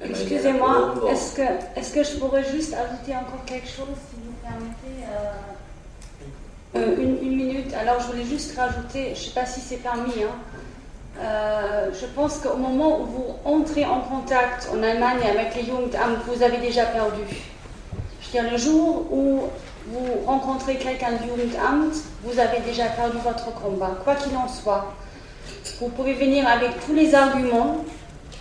Excusez-moi, est-ce que je pourrais juste ajouter encore quelque chose, si vous permettez une minute. Alors, je voulais juste rajouter, je ne sais pas si c'est permis, je pense qu'au moment où vous entrez en contact en Allemagne avec les Jugendamt, vous avez déjà perdu. Je veux dire, le jour où vous rencontrez quelqu'un du Jugendamt, vous avez déjà perdu votre combat, quoi qu'il en soit. Vous pouvez venir avec tous les arguments,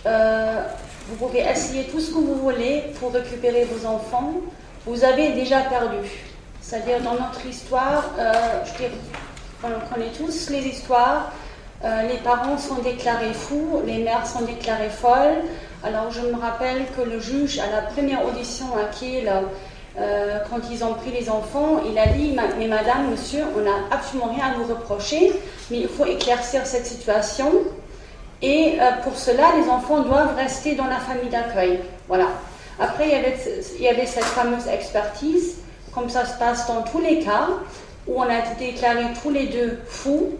vous pouvez essayer tout ce que vous voulez pour récupérer vos enfants, vous avez déjà perdu. C'est-à-dire, dans notre histoire, je veux dire, on connaît tous les histoires, les parents sont déclarés fous, les mères sont déclarées folles. Alors, je me rappelle que le juge, à la première audition à Kiel, quand ils ont pris les enfants, il a dit, mais madame, monsieur, on n'a absolument rien à vous reprocher, mais il faut éclaircir cette situation. Et pour cela, les enfants doivent rester dans la famille d'accueil. Voilà. Après, il y avait cette fameuse expertise, comme ça se passe dans tous les cas, où on a été déclarés tous les deux fous,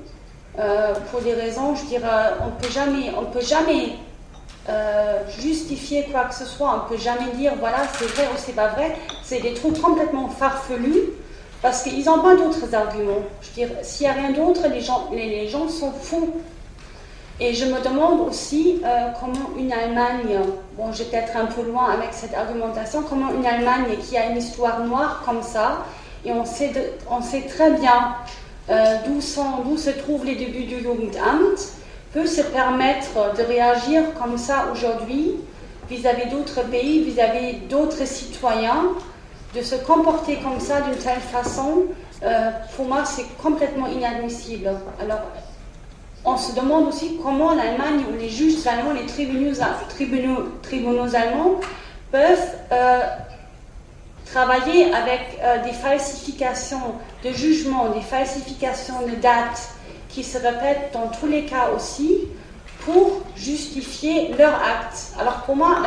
pour des raisons, je dirais, on peut jamais justifier quoi que ce soit, on ne peut jamais dire, voilà, c'est vrai ou c'est pas vrai, c'est des trucs complètement farfelus, parce qu'ils n'ont pas d'autres arguments. Je veux dire, s'il n'y a rien d'autre, les gens sont fous. Et je me demande aussi comment une Allemagne, bon, j'ai peut-être un peu loin avec cette argumentation, comment une Allemagne qui a une histoire noire comme ça, et on sait très bien d'où se trouvent les débuts du Jugendamt, peut se permettre de réagir comme ça aujourd'hui vis-à-vis d'autres pays, vis-à-vis d'autres citoyens, de se comporter comme ça d'une telle façon, pour moi c'est complètement inadmissible. Alors, on se demande aussi comment l'Allemagne ou les juges allemands, les tribunaux allemands peuvent travailler avec des falsifications de jugement, des falsifications de dates qui se répètent dans tous les cas aussi pour justifier leur acte. Alors pour moi,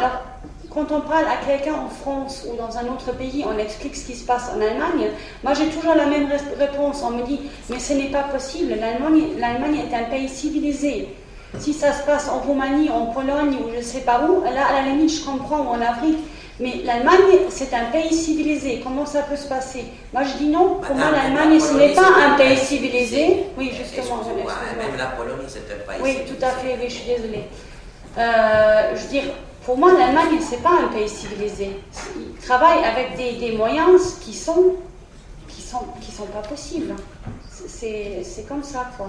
quand on parle à quelqu'un en France ou dans un autre pays, on explique ce qui se passe en Allemagne, moi j'ai toujours la même réponse. On me dit, mais ce n'est pas possible, l'Allemagne est un pays civilisé. Si ça se passe en Roumanie, en Pologne ou je ne sais pas où, là à la limite je comprends, ou en Afrique, mais l'Allemagne c'est un pays civilisé, comment ça peut se passer? Moi je dis non, pour moi l'Allemagne ce n'est pas un pays civilisé. Oui, justement, même la Pologne c'est un pays civilisé. Oui, tout à fait, oui, je suis désolée. Je veux dire, pour moi, l'Allemagne, ce n'est pas un pays civilisé. Ils travaillent avec des moyens qui sont pas possibles. C'est comme ça, quoi.